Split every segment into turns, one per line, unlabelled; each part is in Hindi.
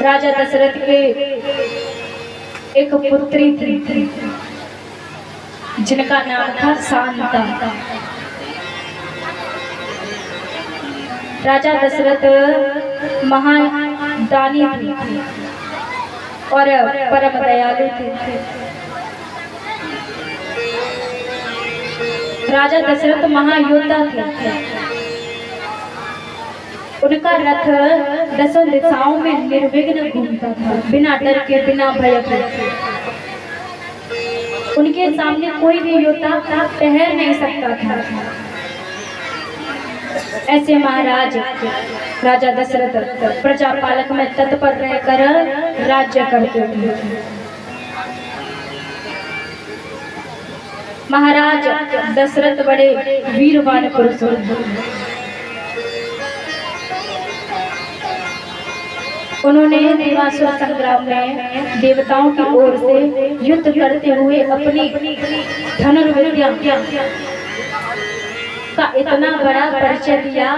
राजा दशरथ के एक पुत्री थी जिनका नाम था शांता। राजा दशरथ महादानी थे और परम दयालु थे। राजा दशरथ महायोद्धा थे। उनका रथ 10 दिशाओं में निर्विघ्न घूमता था, बिना डर के, बिना भय के। उनके सामने कोई भी योद्धा ठहर नहीं सकता था। ऐसे महाराज राजा दशरथ प्रजापालक में तत्पर रहकर राज्य करते थे। महाराज दशरथ बड़े वीरवान पुरुष थे। उन्होंने देवासुर संग्राम में देवताओं की ओर से युद्ध करते हुए अपनी धनुर्विद्या का इतना बड़ा परिचय दिया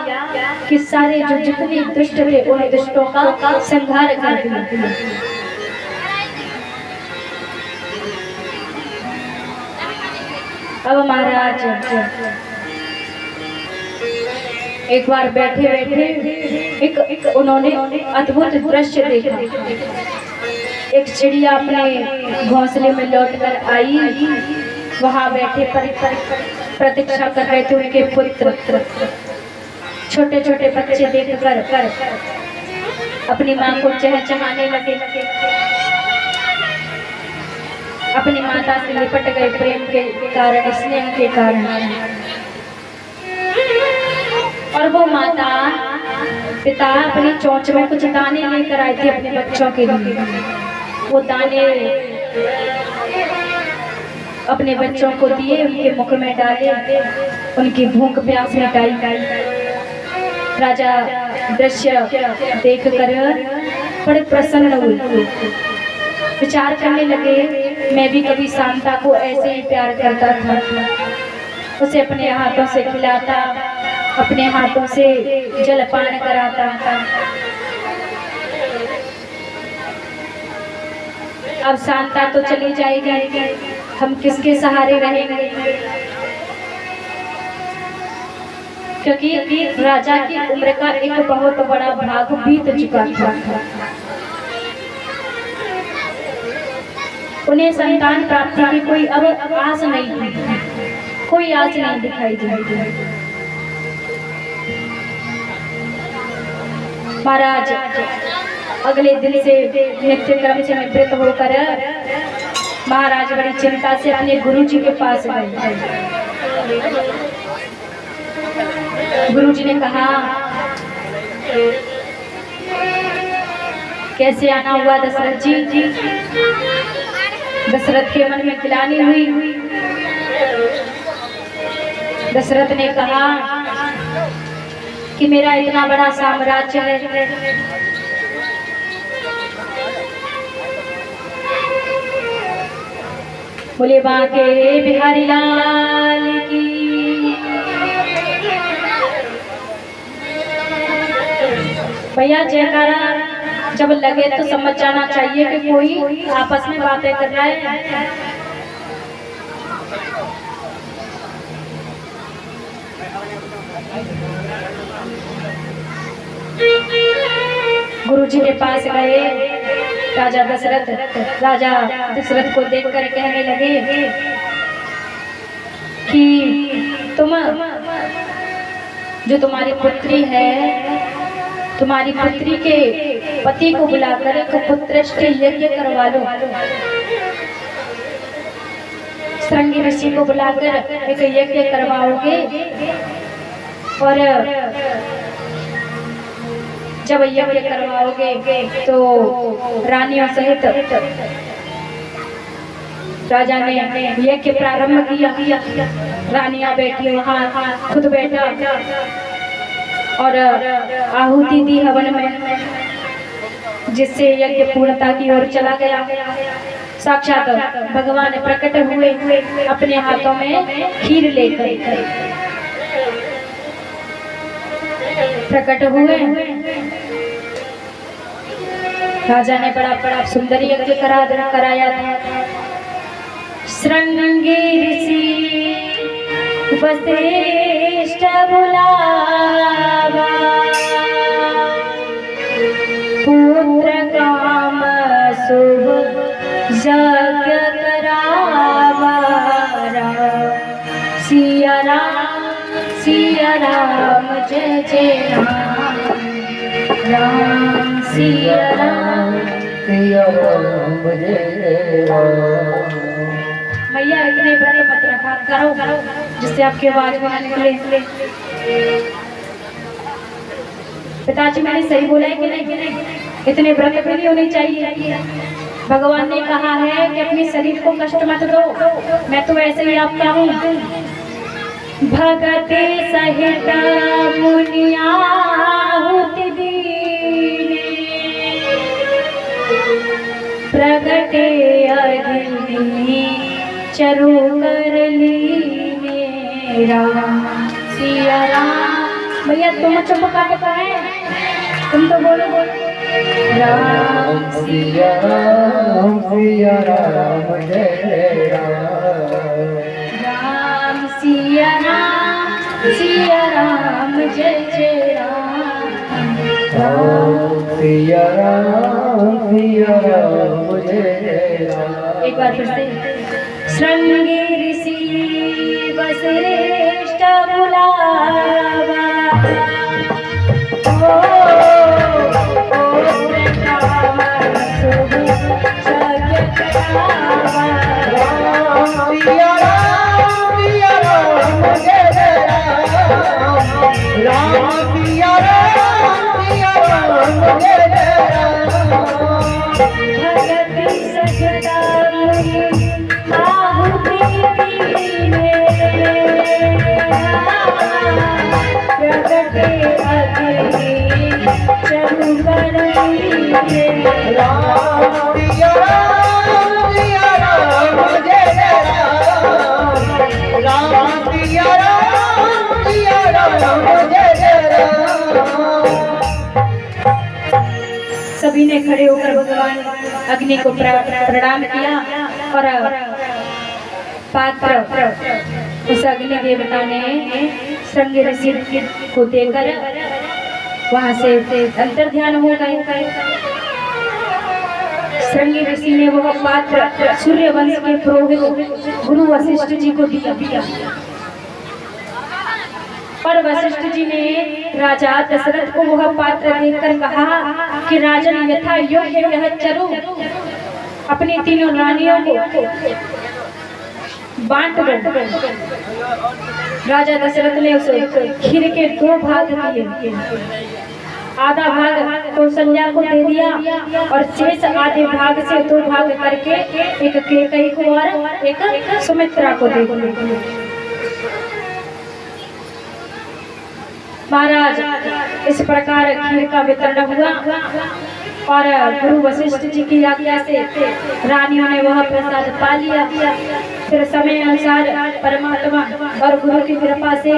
कि सारे जो जितने दुष्ट थे उन दुष्टों का संहार कर दिया। अब महाराज एक बार बैठे बैठे एक उन्होंने अद्भुत दृश्य देखा। एक चिड़िया अपने घोंसले में लौटकर आई। वहां बैठे प्रतीक्षा कर रहे थे उनके पुत्र। छोटे छोटे बच्चे देखकर अपनी माँ को चहचहाने लगे। अपनी माता से लिपट गए प्रेम के कारण, स्नेह के कारण। और वो माता पिता अपनी चोंच में कुछ दाने लेकर आए थे अपने बच्चों के लिए। वो दाने अपने बच्चों को दिए, उनके मुख में डाले, उनकी भूख प्यास मिटाई। राजा दृश्य देखकर बड़े प्रसन्न हुए। विचार करने लगे, मैं भी कभी शांता को ऐसे ही प्यार करता था। उसे अपने हाथों से खिलाता, अपने हाथों से जलपान कराता था। अब शांता तो चली जाएगी, हम किसके सहारे रहेंगे? क्योंकि राजा की उम्र का एक बहुत बड़ा भाग बीत चुका था। उन्हें संतान प्राप्ति की कोई अब आस नहीं थी, कोई आस नहीं दिखाई दी। महाराज अगले दिन से नित्य कर्म से निवृत्त होकर महाराज बड़ी चिंता से अपने गुरुजी के पास गए। गुरुजी ने कहा, कैसे आना हुआ दशरथ जी? दशरथ के मन में ग्लानि हुई। दशरथ ने कहा कि मेरा इतना बड़ा साम्राज्य है, बोले बांके बिहारी लाल की। भैया जयकारा जब लगे तो समझ जाना चाहिए कि कोई आपस में बातें कर रहा है। गुरुजी के पास गए राजा दशरथ को देखकर कहने लगे कि तुम जो तुम्हारी पुत्री है, तुम्हारी पुत्री के पति को बुलाकर एक पुत्रष्टि यज्ञ करवा लो। श्रृंगी ऋषि को बुलाकर एक यज्ञ करवाओगे और जब यज्ञ करवाओगे तो रानियों सहित राजा ने यज्ञ प्रारंभ किया। रानियां बैठी, वहाँ खुद बैठा और आहुति दी हवन में, जिससे यज्ञ पूर्णता की ओर चला गया। साक्षात भगवान प्रकट हुए अपने हाथों में खीर लेकर प्रकट हुए। राजा ने बड़ा बड़ा सुंदर यज्ञ कराया था। श्रृंगी ऋषि वशिष्ठ बुलावा, पुत्र काम शुभ यज्ञ करावा। सिया राम जय जय राम, राम सिया राम
जय राम।
मैया इतने बड़े मत रखा करो जिससे आपकी आवाज बाहर निकले। पिताजी मैंने सही बोला है कि नहीं? इतने व्रत भी नहीं होने चाहिए। भगवान ने कहा है कि अपने शरीर को कष्ट मत दो, मैं तो ऐसे ही आपका हूँ। भगते सहित मुनियाहुति दीने, प्रगटे अग्नि चरु कर लीने। राम सिया राम। भैया तुम चुप काहे पाए, तुम तो बोलो
राम सिया राम जय राम।
राम सिया राम जय जय राम,
राम सिया राम जय राम।
एक बार फिर से। श्रृंगी ऋषि वशिष्ठ बुलावा, सभी ने खड़े होकर भगवान अग्नि को प्रणाम किया और पात्र उस अग्नि देवता ने श्रृंगी ऋषि को देकर वहां से अंतर ध्यान हो गए। श्रृंगी ऋषि ने वह पात्र सूर्य वंश के पुरोहित गुरु वशिष्ठ जी को दिया और वशिष्ठ जी ने राजा दशरथ को वह पात्र देकर कहा कि राजन यथा योग्य यह चरु अपनी तीनों रानियों को बांट दो। राजा दशरथ ने उसे खीर के 2 भाग दिए, आधा भाग कौशल्या को दे दिया और शेष आधे भाग से 2 भाग करके एक कैकेयी को और एक सुमित्रा को दे दिया। महाराज इस प्रकार खीर का वितरण हुआ और गुरु वशिष्ठ जी की आज्ञा से रानियों ने वह प्रसाद पा लिया। फिर समय अनुसार परमात्मा और गुरु की कृपा से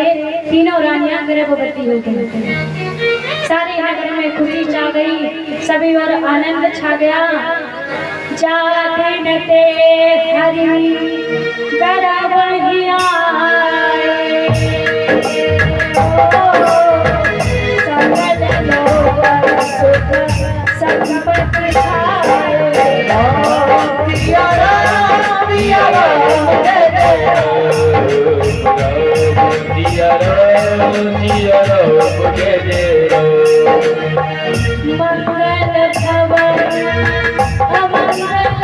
तीनों रानियां गर्भवती हो गई। सारे नगर में खुशी छा गई, सभी और आनंद छा गया। जाते नते हरि गर्भहिया मंगल भवन अमंगल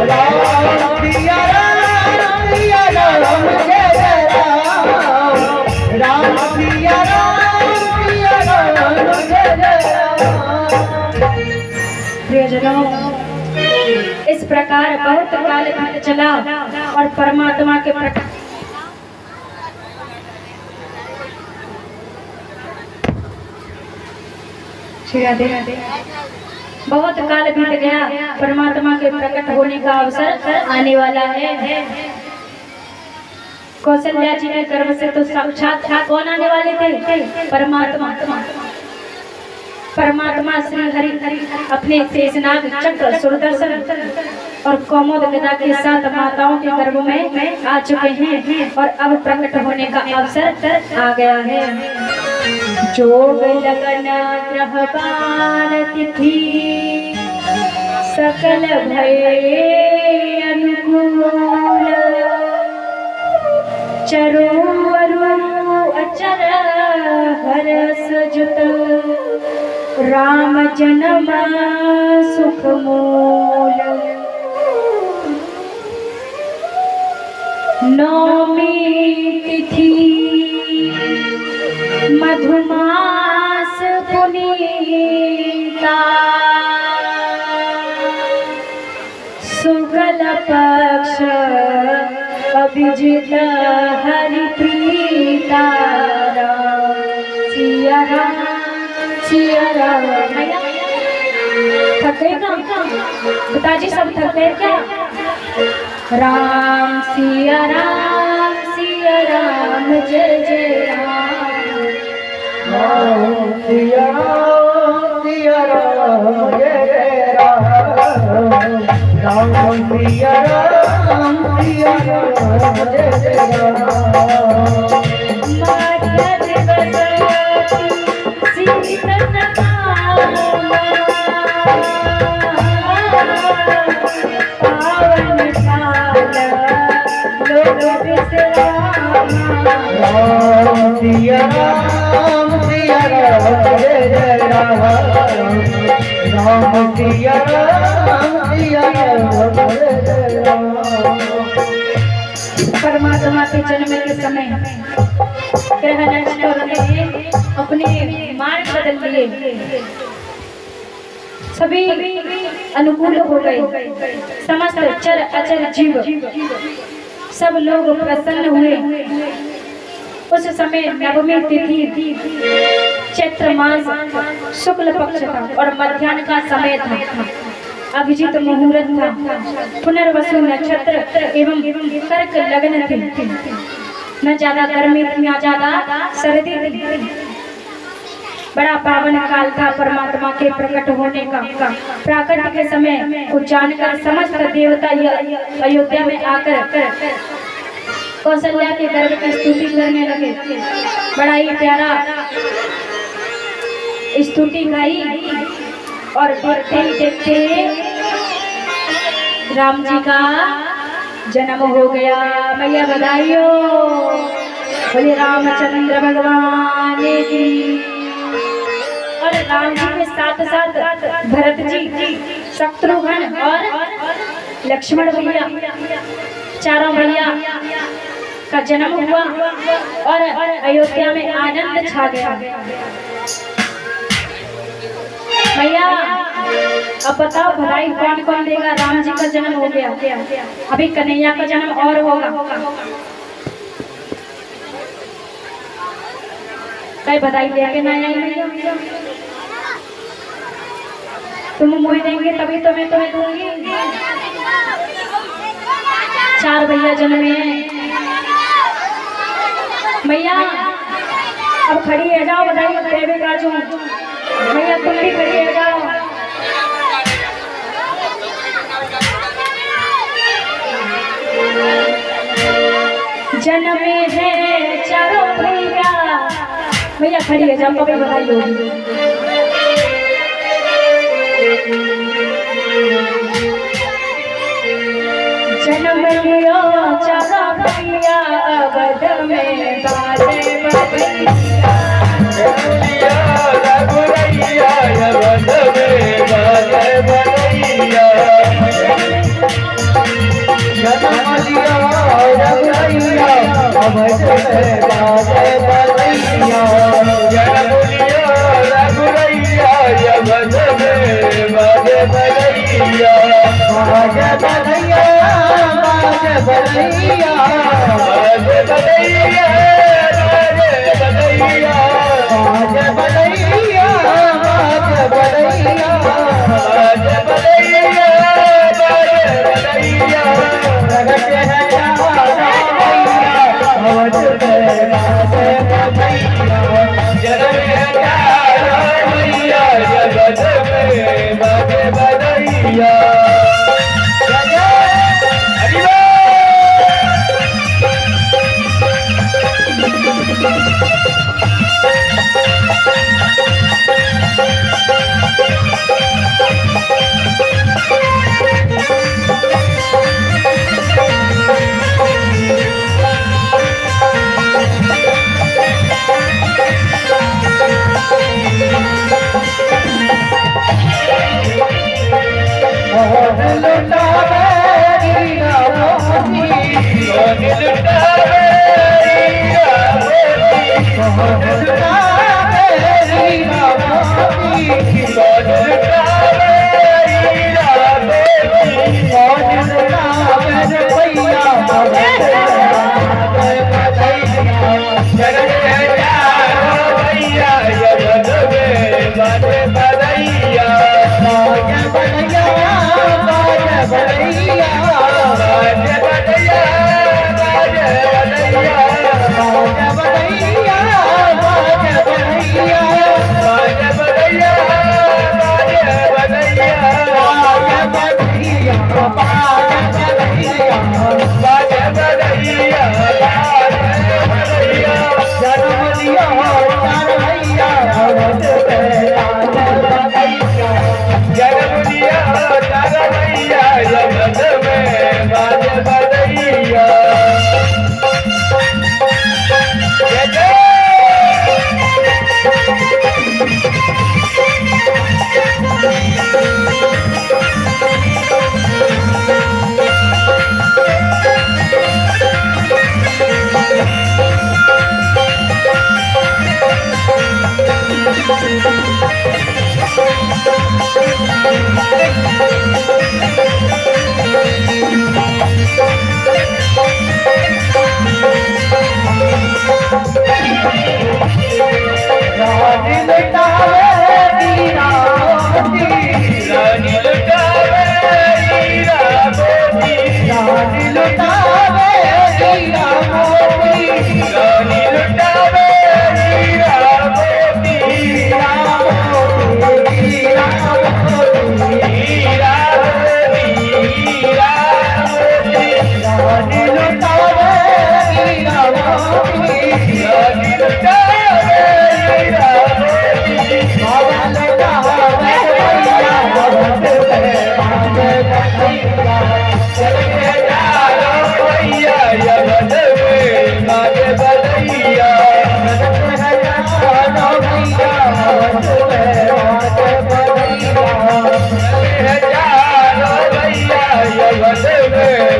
राम
बहुत काल बीत चला और परमात्मा के प्रकट बहुत काल बीत गया, परमात्मा के प्रकट होने का अवसर आने वाला है। कौशल्या जी के गर्भ से तो साक्षात कौन आने वाले थे? परमात्मा। परमात्मा श्री हरि अपने शेषनाग चक्र सुदर्शन और कौमुद गदा के साथ माताओं के गर्भ में आ चुके हैं और अब प्रकट होने का अवसर आ गया है। जोग लगन ग्रह पान तिथि सकल भय अनुकूल, चरो अचर हरस जुत राम जन्म सुख मूल। नौमी तिथि मधुमास पुनीता, शुक्ल पक्ष अभिजित हरि प्रीता। सिया राम सिया राम। थक गए क्या पिताजी? सब थक गए क्या? राम सिया राम जय जय राम।
राम सिया राम जय जय राम। राम सिया राम जय जय राम। सिया राम जय जय राम। राम सिया राम जय जय राम।
परमात्मा के जन्म के समय ग्रह नक्षत्र ने अपने मार्ग बदल लिए, सभी अनुकूल हो गए। समस्त चर अचर जीव सब लोग प्रसन्न हुए। उस समय नवमी तिथि चैत्र मास शुक्ल पक्ष था और मध्याह्न का समय था। अभिजीत मुहूर्त था। पुनर्वसु नक्षत्र एवं कर्क लग्न थी। न ज्यादा गर्मी थी न ज्यादा सर्दी थी। बड़ा पावन काल था परमात्मा के प्रकट होने का। प्राकट्य के समय को जानकर समस्त देवता अयोध्या में आकर कौशल्या के गर्भ की स्तुति करने लगे। बड़ा ही प्यारा स्तुति गाई और देखते ही देखते राम जी का जन्म हो गया। मैया बधाई हो। बोले रामचंद्र भगवान की। और राम जी के साथ साथ भरत जी, शत्रुघ्न और लक्ष्मण भैया, चारों भैया का जन्म हुआ और अयोध्या में आनंद छा गया। भैया अब बताओ बधाई कौन कौन देगा? राम जी का जन्म हो गया, अभी कन्हैया का जन्म और होगा। कई बधाई देके ना आई भैया? तुम मुझे देंगे तभी तो मैं तुम्हें दूंगी। 4 भैया जन्मे हैं। भैया अब खड़ी है जाओ, बधाई देवी काजू। भैया तुम भी खड़ी है जाओ। जन्मे है चारों भैया। भैया खड़ी है जाओ, कभी बधाई होगी। जन्म लियो चारों भैया अवध में बाजे बधैया।
जन्म लियो रघुरैया अवध में बाजे बधैया। जन्म लियो रघुरैया अवध में बाजे बधैया। जन्म लियो रघुरैया अवध में बाजे बधैया। बाजे बधैया बाजे बधैया बाजे बधैया बाजे बधैया बाजे बधैया बाजे बधैया बाजे बधैया बाजे बधैया प्रगट है भैया अवध में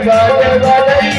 बाजे बधैया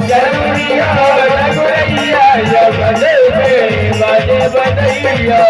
जन्म है भैया जगत में बाजे बधैया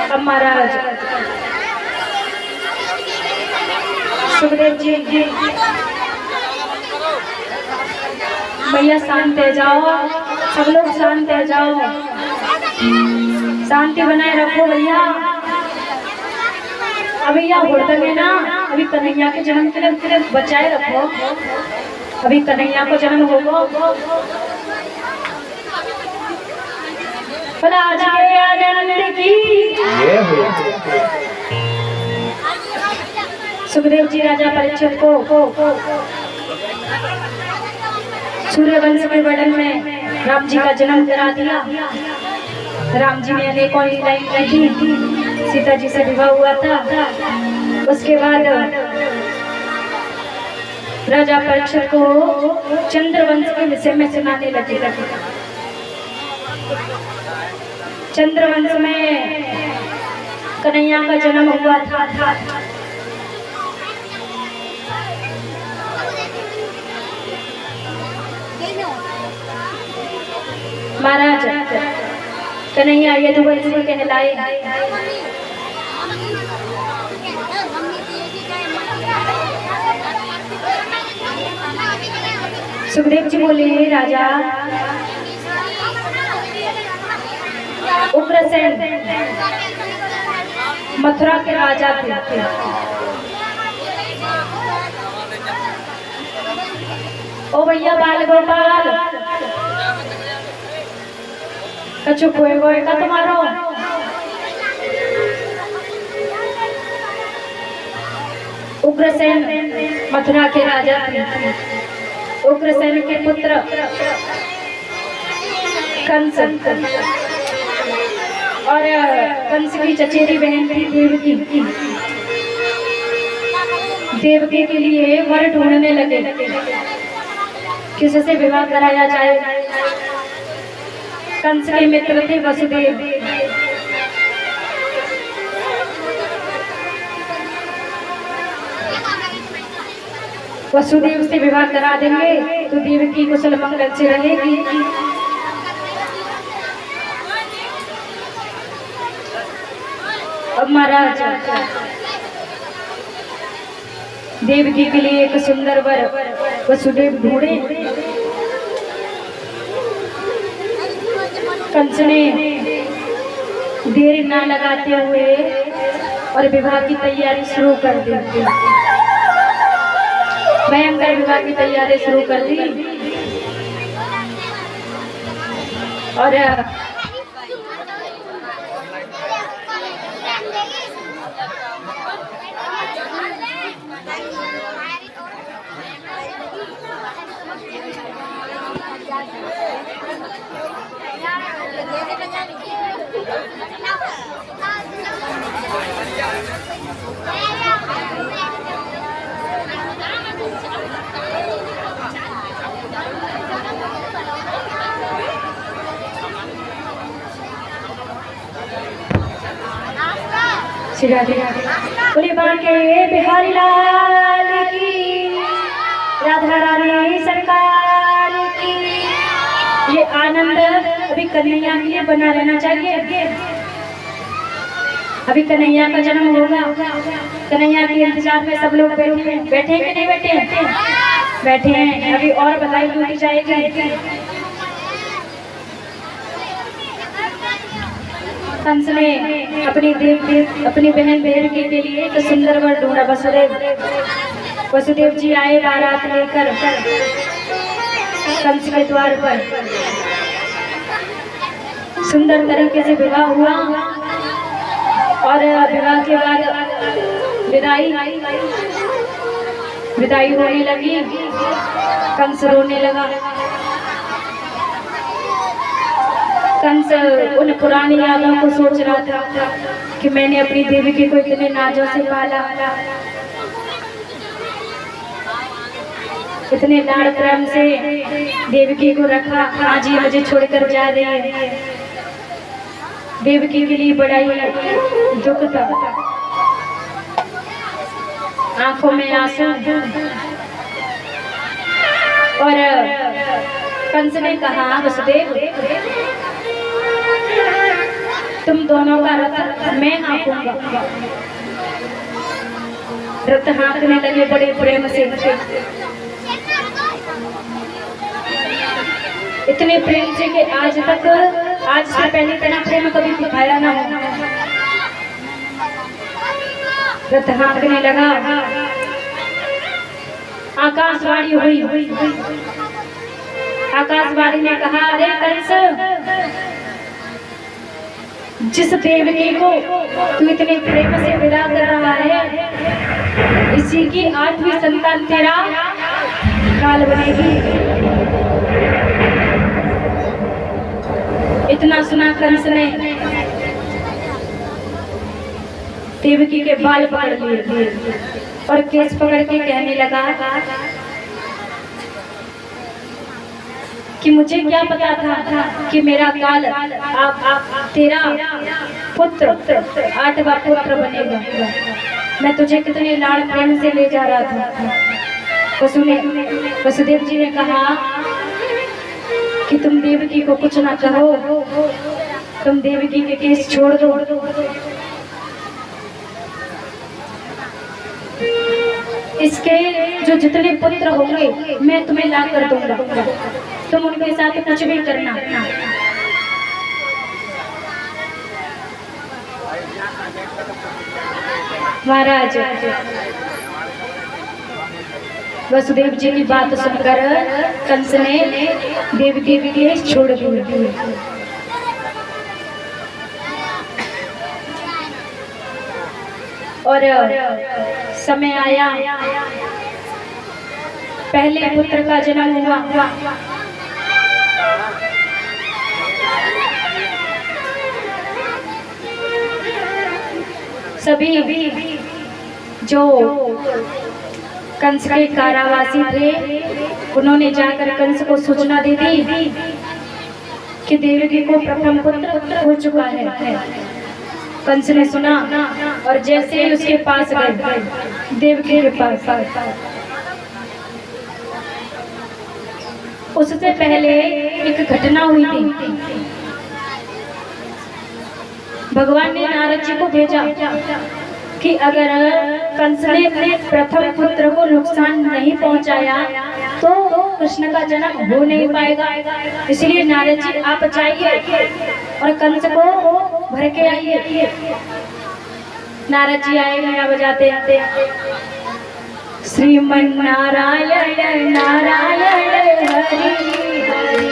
अब महाराज सुखदेव जी भैया शांत हो जाओ, सब लोग शांत हो जाओ, शांति बनाए रखो भैया। अभी यहाँ हुड़दंगे ना, अभी कन्हैया के जन्म के लिए बचाए रखो, अभी कन्हैया को जन्म होगा। आज के आनंद की सुखदेव जी राजा परीक्षित को सूर्यवंश के वर्णन में राम जी का जन्म करा दिया। राम जी ने अनेकों लीलाएं की थी, सीता जी से विवाह हुआ था। उसके बाद राजा परीक्षित को चंद्रवंश के विषय में सुनाने लगे। चंद्रवंश में कन्हैया का जन्म हुआ था। महाराज कन्हैया यदुवंशी कहलाए। सुखदेव जी बोले, राजा उग्रसेन मथुरा के राजा थे। ओ भैया बाल गोपाल कछु कोई कोई का तुम्हारो उग्रसेन मथुरा के राजा थे। उग्रसेन के पुत्र कंस और कंस की चचेरी बहन थी देवकी। देवकी के लिए वर ढूंढने लगे, किसी से विवाह कराया जाए। कंस के मित्र थे वसुदेव। वसुदेव से विवाह करा देंगे तो देवकी कुशल मंगल से रहेगी। अब महाराज देवकी के लिए एक सुंदर वर वसुदेव ढूंढे। कंस ने देर ना लगाते हुए और विवाह की तैयारी शुरू कर दी। भयंकर विवाह की तैयारी शुरू कर दी और बोले बांके बिहारी लाल की, राधा रानी सरकार की। ये आनंद अभी कन्हैया के लिए बना रहना चाहिए। अभी कन्हैया का जन्म होगा, कन्हैया के इंतजार में सब लोग बैठे हैं कि नहीं बैठे हैं? बैठे हैं। अभी और बधाई लूटी जाएगी। कंस ने अपनी बहन देवकी के लिए एक सुंदर वर ढूंढा। वसुदेव जी आए बारात लेकर कंस के द्वार पर। सुंदर तरीके से विवाह हुआ और विवाह के बाद विदाई होने लगी। कंस रोने लगा। कंस उन पुरानी यादों को सोच रहा था कि मैंने अपनी देवकी को इतने नाजों से पाला, इतने लाड़ प्रेम से देवकी को रखा। आज ये मुझे छोड़कर जा रही है। देवकी के लिए बड़ा ही दुख था, आंखों में आंसू। और कंस ने कहा, वसुदेव तुम दोनों का रथ मैं हाँकूंगा। रथ हाँकने लगे बड़े प्रेम से, इतने प्रेम से कि आज से पहले इतना प्रेम कभी दिखाया ना हो। रथ हाँकने लगा। आकाशवाणी हुई। आकाशवाणी ने कहा, अरे कंस, जिस देवकी को तू इतने प्रेम से विदा कर रहा है, इसी की 8वीं संतान तेरा काल बनेगी। इतना सुना कंस ने देवकी के बाल पकड़ लिए और केस पकड़ के कहने लगा कि मुझे क्या पता था कि मेरा काल तेरा पुत्र 8वां पुत्र बनेगा। मैं तुझे कितने लाड़ प्रेम से ले जा रहा था। वसुदेव जी ने कहा कि तुम देवकी को कुछ ना कहो, तुम देवकी के केस छोड़ दो। इसके जो जितने पुत्र होंगे मैं तुम्हें ला कर दूंगा, तुम उनके साथ कुछ भी करना। महाराज वसुदेव जी की बात सुनकर कंस ने देवकी के केस छोड़ दिए। और समय आया, पहले पुत्र का जन्म हुआ। सभी जो कंस के कारावासी थे, उन्होंने जाकर कंस को सूचना दे दी कि देवकी को प्रथम पुत्र हो चुका है। कंस ने सुना और जैसे ही उसके पास गए, देवकी के पास, उससे पहले एक घटना हुई थी। भगवान ने नारद जी को भेजा कि अगर कंस ने अपने प्रथम पुत्र को नुकसान नहीं पहुंचाया तो कृष्ण का जन्म हो नहीं पाएगा। इसलिए नारद जी आप जाइए और कंस को भर के आइए। नारद जी आए, वीणा बजाते आते, श्रीमन नारायण नारायण हरि हरि,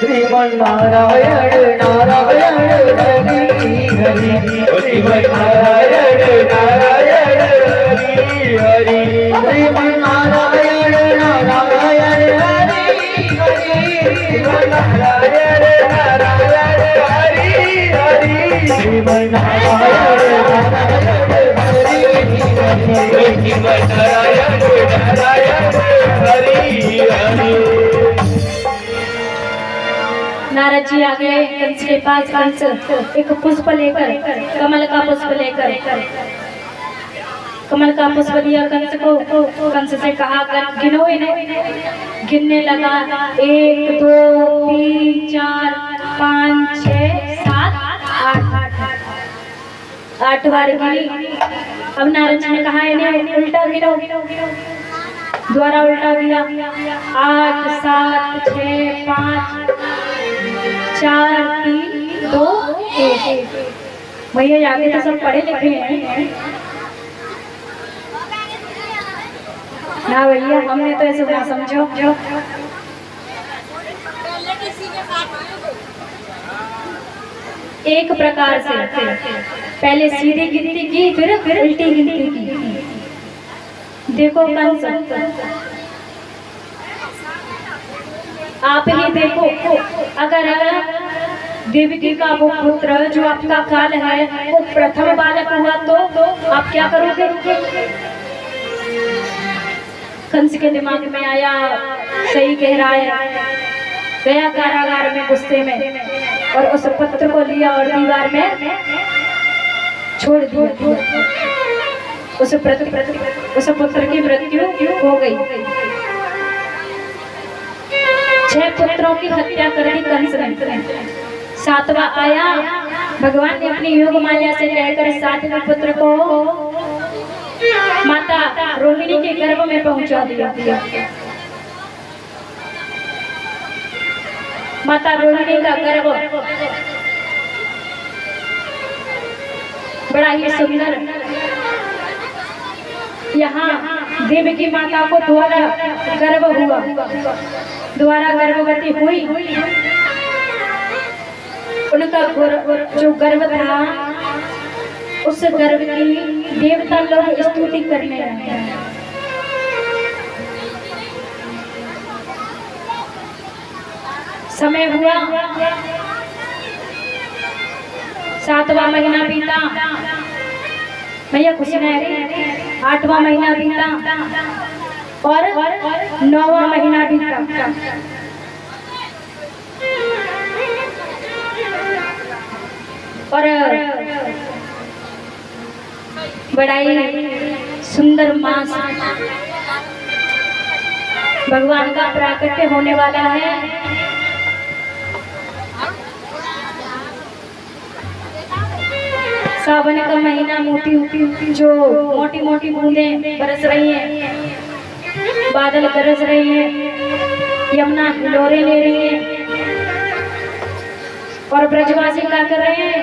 श्रीमन नारायण नारायण हरि हरि, श्रीमन नारायण नारायण हरि हरि, श्रीमन नारायण नारायण हरि हरि, श्रीमन नारायण नारायण हरि हरि, श्रीमन नारायण नारायण हरि हरि, श्रीमन नारायण नारायण हरि हरि।
नारद जी आ गए कंस के पास। कंस एक पुष्प लेकर, कमल का पुष्प लेकर कमल का पुष्प दिया कंस को। कंस से कहा गिनो इन्हें। गिनने लगा 1 2 3 4 5 6 7 8 8 बार गिनी। अब नारद जी ने कहा इन्हें उल्टा गिनो। द्वारा उल्टा दिया 8 7 6 5 4 3 2 1। भैया आगे तो सब पढ़े लिखे हैं ना भैया, हमने तो ऐसे ना समझो। एक प्रकार से पहले सीधी गिनती की फिर उल्टी गिनती की। देखो कंस, आप ही देखो, अगर देवकी का वो पुत्र जो आपका काल है वो प्रथम बालक हुआ तो आप क्या करोगे? कंस के दिमाग में आया सही कह रहा है, गया कारागार में गुस्से में और उस पत्र को लिया और दीवार में छोड़ दिया। उस पुत्र की मृत्यु हो गई। 6 पुत्रों की हत्या कर दी कंस ने। 7वां आया, भगवान ने अपनी योग माया से कहकर 7वें पुत्र को माता रोहिणी के गर्भ में पहुंचा दिया। माता रोहिणी का गर्भ बड़ा ही सुंदर। यहाँ देवकी माता को द्वारा गर्भ हुआ, द्वारा गर्भवती हुई। उनका जो गर्भ था उस गर्भ की देवता लोग स्तुति करने लगे। समय हुआ, 7वां महीना बीता। भैया खुशी नहीं, 8वां महीना बीता और 9वां महीना बीता। और बड़ा ही सुंदर मास भगवान का प्राकट्य होने वाला है। सावन का महीना, जो मोटी मोटी बूंदें बरस रही हैं, बादल गरज रहे हैं, यमुना हिलोरे ले रही है और ब्रजवासी क्या कर रहे हैं?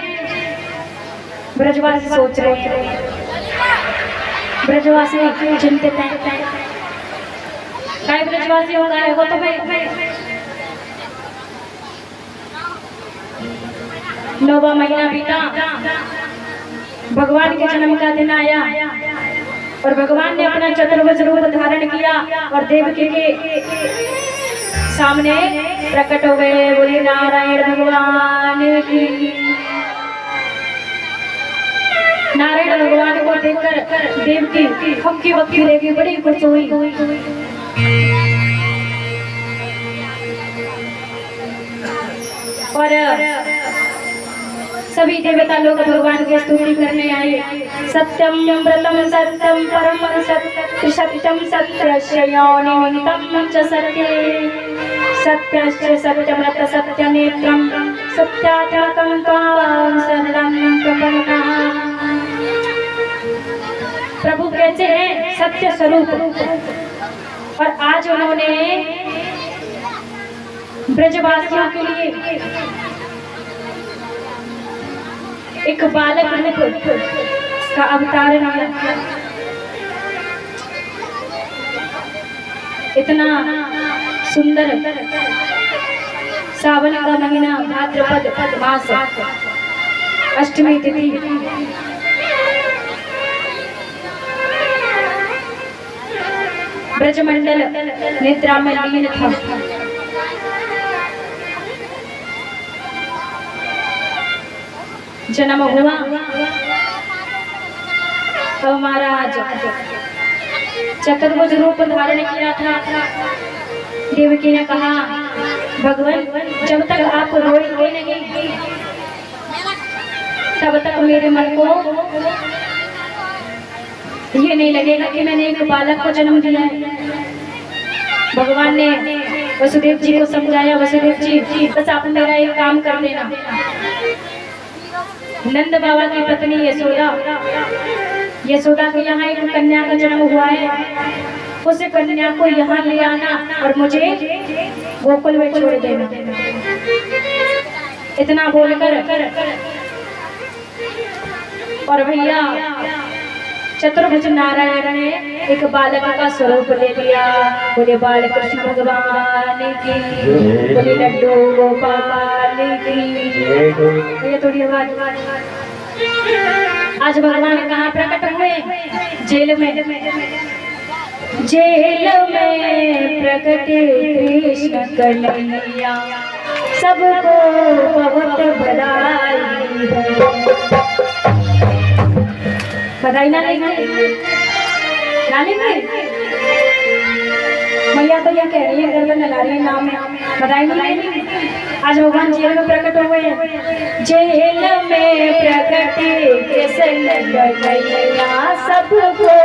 ब्रजवासी सोच रहे हैं, ब्रजवासी चिंतित हैं। काय ब्रजवासी हो तो भाई 9वां महीना बीता, भगवान के जन्म का दिन आया और भगवान ने अपना चतुर्भुज रूप धारण किया और देवकी के सामने प्रकट हो गए। बोले नारायण भगवान की। नारायण भगवान को देखकर देवकी हक्की बक्की लेगी, बड़ी खुश हुई। और सभी देवता लोग भगवान की स्तुति करने आए। सत्यम व्रतम सत्यम परम सत्य सत्यम सत्यस्य योनिमित्तं च सत्ये सत्यस्य सत्यमृत सत्यनेत्रं सत्यात्मकं त्वां शरणं प्रपन्नः। प्रभु कैसे हैं? सत्य स्वरूप। और आज उन्होंने ब्रजवासियों के लिए एक बालक रूप का अवतारण किया। इतना सुंदर सावन का महीना, भाद्रपद मास, अष्टमी तिथि, ब्रजमंडल निद्रा में लीन था। जन्म हुआ। अब महाराज चतुर्भुज रूप धारण किया था। देवकी ने कहा भगवान जब तक आप रोएंगे नहीं तब तक मेरे मन को ये नहीं लगेगा कि मैंने एक बालक को जन्म दिया है। भगवान ने वसुदेव जी को समझाया, वसुदेव जी बस आप मेरा एक काम कर देना। नंद बाबा की पत्नी यशोदा के यहाँ एक कन्या का जन्म हुआ है, उस कन्या को यहाँ ले आना और मुझे गोकुल में छोड़ देना। इतना बोलकर और भैया चतुर्भुज नारायण ने एक बालक का स्वरूप ले लिया। बोले बाल कृष्ण भगवान की, बोले लड्डू गोपाल की। भैया थोड़ी आवाज। आज भगवान कहाँ प्रकट हुए? जेल में। जेल में प्रकट कृष्ण कन्हैया, सबको बहुत बधाई है। बधाई ना लेंगे मैया तो यह कह रही है गर्दन हिला रही है, नाम में बधाई नहीं लेंगे। आज भगवान जेल में प्रकट हुए हैं। जेल में प्रकट कृष्ण कन्हैया, सबको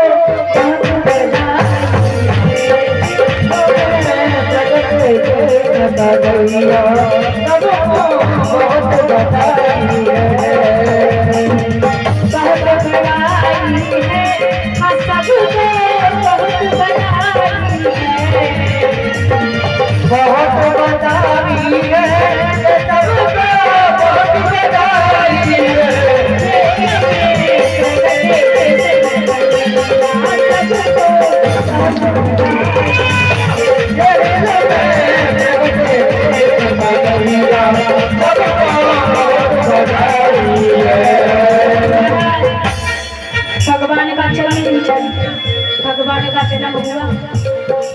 भगवान का जन्म हुआ।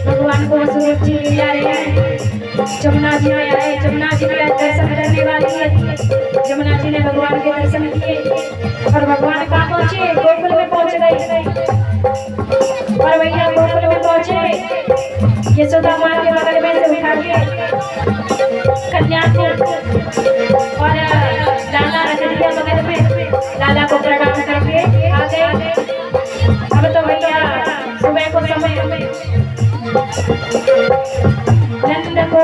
भगवान को वसुदेव जी ले आ रहे हैं। जमुना जी में आए, जमुना जी में दर्शन करने वाली है। जमुना जी ने भगवान के दर्शन किए और भगवान कहाँ पहुँचे? गोकुल में पहुँच गए। और भैया गोकुल में पहुँचे, यशोदा माँ के बगल में से उठा के कन्या को और लाला रख दिया बगल में। लाला को प्रणाम करके आ गए। अब तो भैया सुबह को समय नंद को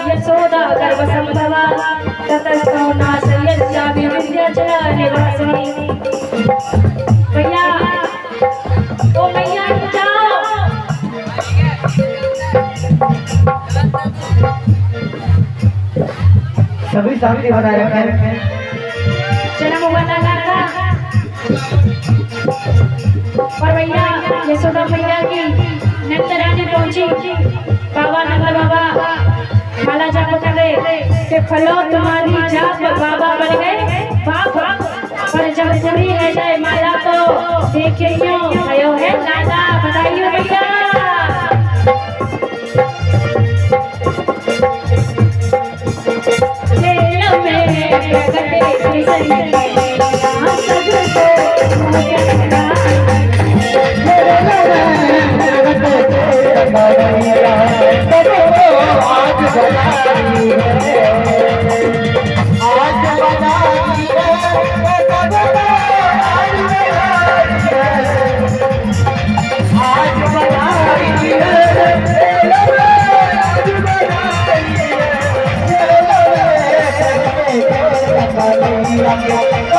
यशोदा गर्भ संभवा, ततस्थो नासयस्या विविध्य निवासिनी। भैया ओ मैया जाओ।
सभी शांति बनाए रखें।
जन्म हुआ लाला का और भैया यशोदा मैया की नंद रानी पहुंची। बाबा नंद बाबा माला जाप कर रहे कि फलो तुम्हारी जाप बाबा बन गए बाप। और जब पूरी है जाए माला तो देखियो भयो है लाला। बताइए भैया
Yeah.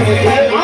Thank you.